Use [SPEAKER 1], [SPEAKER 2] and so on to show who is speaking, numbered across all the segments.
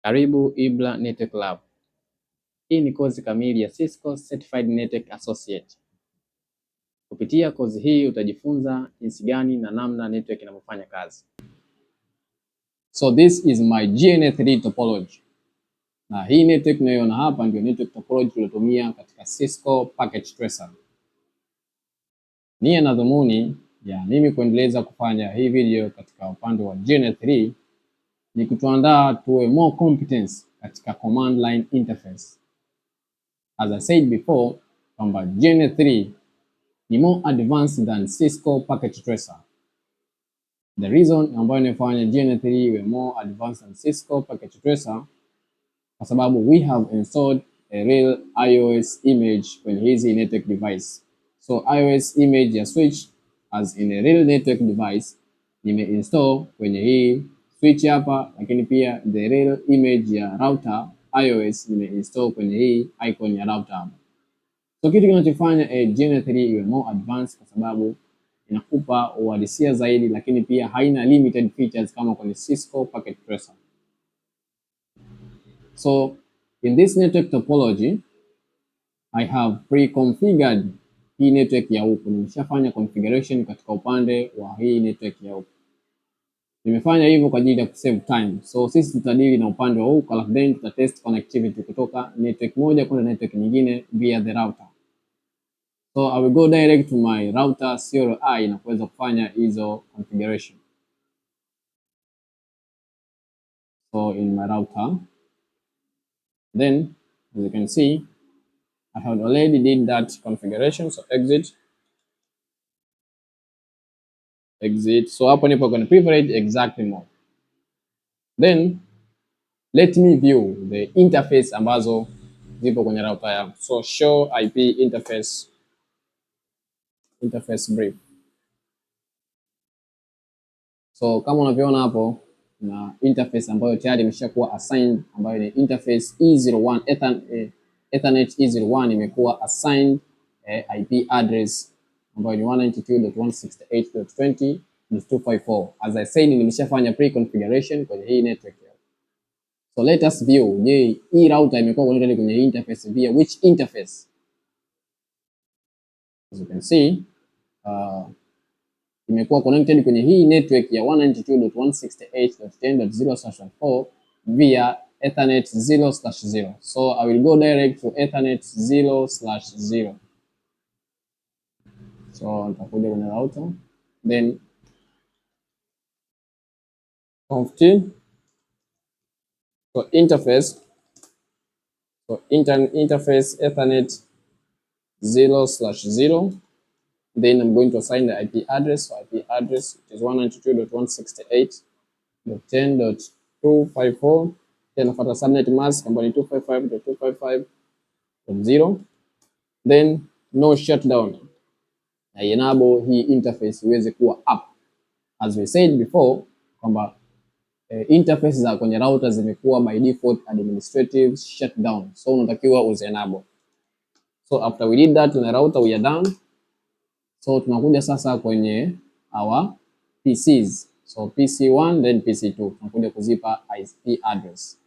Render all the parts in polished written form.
[SPEAKER 1] Karibu Ibra Network Lab. Hii ni kozi kamili ya Cisco Certified Network Associate. Kupitia kozi hii utajifunza jinsi gani na namna network inavyofanya kazi. So this is my GNS3 topology. Na hii network unayoona hapa ndio network topology tuliyotumia katika Cisco Packet Tracer. Nia na dhumuni ya mimi kuendeleza kufanya hii video katika upande wa GNS3 ni kutuandaa tuwe more competence katika command line interface. As I said before, kwamba GNS3 ni more advanced than Cisco Packet Tracer. The reason ambayo inafanya GNS3 iwe more advanced than Cisco Packet Tracer kwa sababu we have installed a real iOS image kwenye hizi network device. So iOS image ya switch as in a real network device nimeinstall kwenye hii switch hapa, lakini pia the real image ya router iOS nimeinstall kwenye hii icon ya router hapa. So kitu kinachofanya GNS3 iwe more advanced kwa sababu inakupa uhalisia zaidi, lakini pia haina limited features kama kwenye Cisco Packet Tracer. So in this network topology, I have pre-configured hii network ya huku. Nimeshafanya configuration katika upande wa hii network ya huku. Nimefanya hivyo kwa ajili ya kusave time. So sisi tutadili na upande wa huku, alafu then tutatest connectivity kutoka network moja kwenda network nyingine via the router. So I will go direct to my router CLI na kuweza kufanya hizo configuration. So in my router, then as you can see, I have already did that configuration. So exit. So hapo nipo kwenye privilege exactly mode. Then let me view the interface ambazo zipo kwenye router yangu. So show IP interface brief. So kama unavyoona hapo na interface ambayo tayari imeshakuwa assigned, ambayo ni interface E01 Ethernet E01 imekuwa assigned IP address ambayo ni 192.168.20.254. As I said, nimeshafanya pre-configuration kwenye hii network. So let us view, je, hii router imekuwa connected kwenye hii interface via which interface? As you can see, imekuwa connected kwenye hii network ya 192.168.10.0/4 via Ethernet 0/0. So I will go direct to Ethernet 0/0. So nitakuja kwenye router, then conft. So interface, interface Ethernet 0/0. Then I'm going to assign the IP address. So IP address is 192.168.10.254. Then after subnet mask ambayo ni 255.255.0. Then no shutdown. Na enable hii interface iweze kuwa up. As we said before, kwamba interface za kwenye router zimekuwa by default administrative shutdown. So unatakiwa uzi enable. So after we did that in the router, we are done. So tunakuja sasa kwenye our PCs. So PC1 then PC2. Tunakuja kuzipa IP address.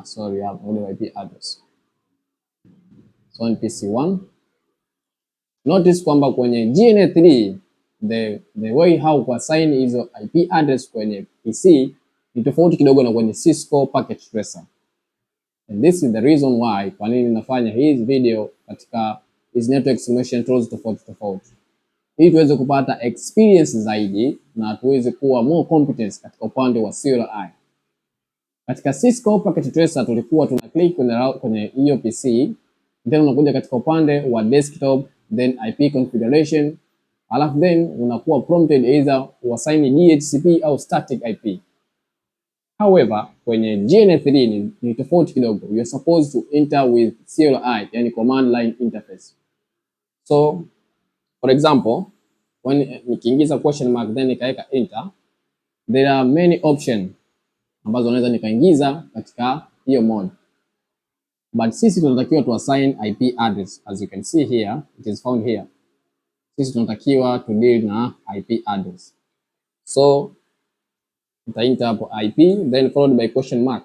[SPEAKER 1] Sorry, hapo IP address. So in PC1, notice kwamba kwenye GNS3 the way how ku assign hizo IP address kwenye PC ni tofauti kidogo na kwenye Cisco Packet Tracer. And this is the reason why kwa nini nafanya hii video katika hizi network simulation tools tofauti. Ili tuweze kupata experience zaidi na tuweze kuwa more competence katika upande wa CLI. Katika Cisco Packet Tracer tulikuwa tuna click kwenye hiyo PC, then unakuja katika upande wa desktop, then IP configuration, alafu then unakuwa prompted either uassign DHCP au static IP. However, kwenye GNS3 ni tofauti kidogo. You are supposed to enter with CLI, yani command line interface. So for example, when nikiingiza question mark then nikaweka enter, there are many options ambazo naweza nikaingiza katika hiyo mode. But sisi tunatakiwa tu assign IP address. As you can see here, it is found here. Sisi tunatakiwa to deal na IP address. So nitaita hapo IP then followed by question mark.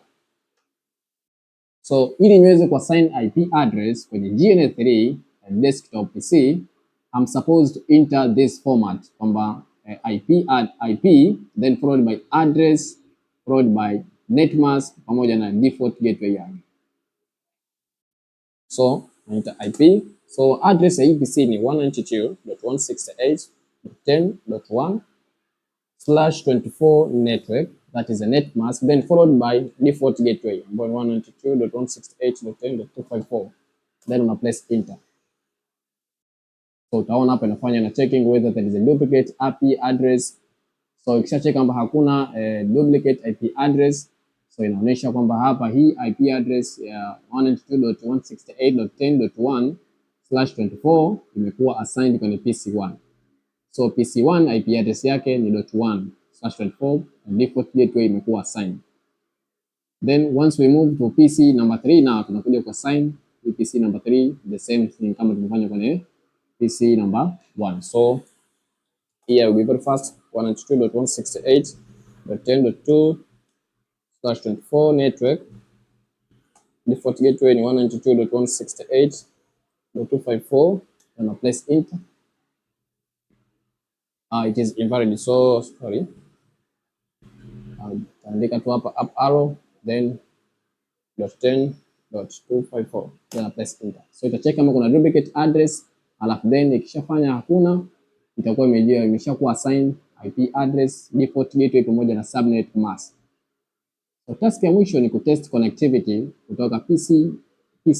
[SPEAKER 1] So ili niweze kuassign IP address kwenye GNS3 desktop PC, I'm supposed to enter this format kwamba IP then followed by address followed by netmask pamoja na default gateway yake. So enter IP. So address ya PC ni 192.168.10.1/24 network, that is a net mask, then followed by default gateway ambayo ni 192.168.10.254, then una place enter. So utaona hapa inafanya na checking whether there is a duplicate IP address. So ikisha check kwamba hakuna duplicate IP address, so inaonyesha kwamba hapa hii IP address ya 192.168.10.1/24 imekuwa assigned kwenye PC1. So PC1 IP address yake ni .1/24 and default gateway imekuwa assigned. Then once we move to PC number 3, now tunakuja ku assign PC number 3 the same thing kama tumefanya kwenye PC number 1. So here we go first 192.168.10.2/24 network. Default gateway ni 192.168.254 and I place enter. It is invalid, so sorry. Andika tu hapa up arrow then .10.254 then I press enter. So itacheck kama kuna duplicate address, alafu then ikishafanya hakuna, itakuwa imeshakuwa assign IP address, default gateway pamoja na subnet mask. So task ya mwisho ni kutest connectivity kutoka PC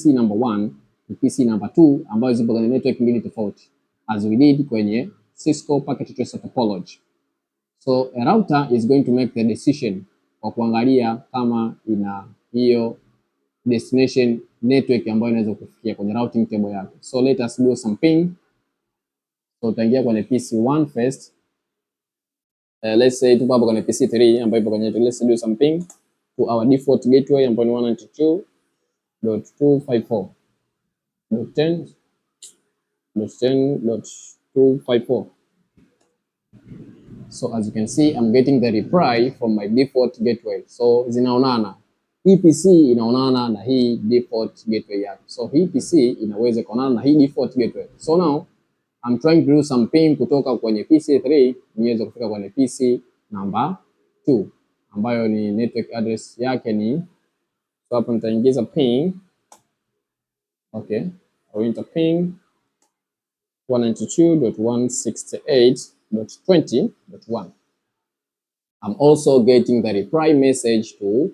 [SPEAKER 1] number 1 to PC number 2 ambayo zipo kwenye network mbili tofauti as we did kwenye Cisco packet tracer topology. So a router is going to make the decision kwa kuangalia kama ina hiyo destination network ambayo inaweza kufikia kwenye routing table yake. So let us do some ping. So utaingia kwenye PC1 first. Let's say tupo hapo kwenye PC3 ambayo ipo kwenye, let's do some ping to our default gateway ambayo ni 192.254.10.10.254. So as you can see, I'm getting the reply from my default gateway. So zinaonana. Hii PC inaonana na hii default gateway yake. So hii PC inaweza kuonana na hii default gateway. So now I'm trying to do some ping kutoka kwenye PC3 niweze kufika kwenye PC number 2 ambayo ni network address yake ni, so hapo nitaingiza ping. Okay, I'll enter ping 192.168.20.1. I'm also getting the reply message to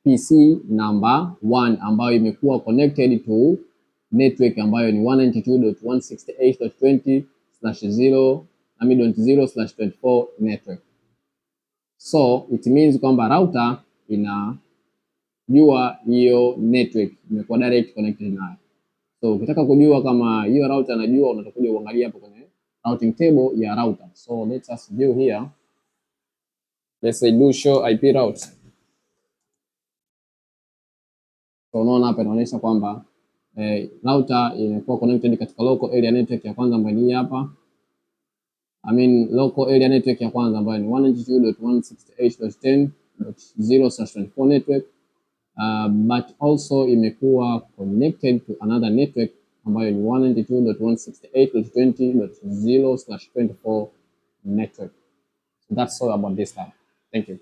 [SPEAKER 1] PC number 1 ambayo imekuwa connected to network ambayo ni 192.168.20/0/24 network. So it means kwamba router inajua hiyo network imekuwa direct connected nayo. So ukitaka kujua kama hiyo router anajua, unatakuja uangalia hapo kwenye routing table ya router. So let us view here. Let's say do show IP route. So unaona hapa inaonyesha kwamba router imekuwa connected katika local area network ya kwanza ambayo ni hapa. Local area network ya kwanza ambayo ni 192.168.10.0/24 network. But also imekuwa connected to another network ambayo ni 192.168.20.0/24 network. So that's all about this time. Thank you.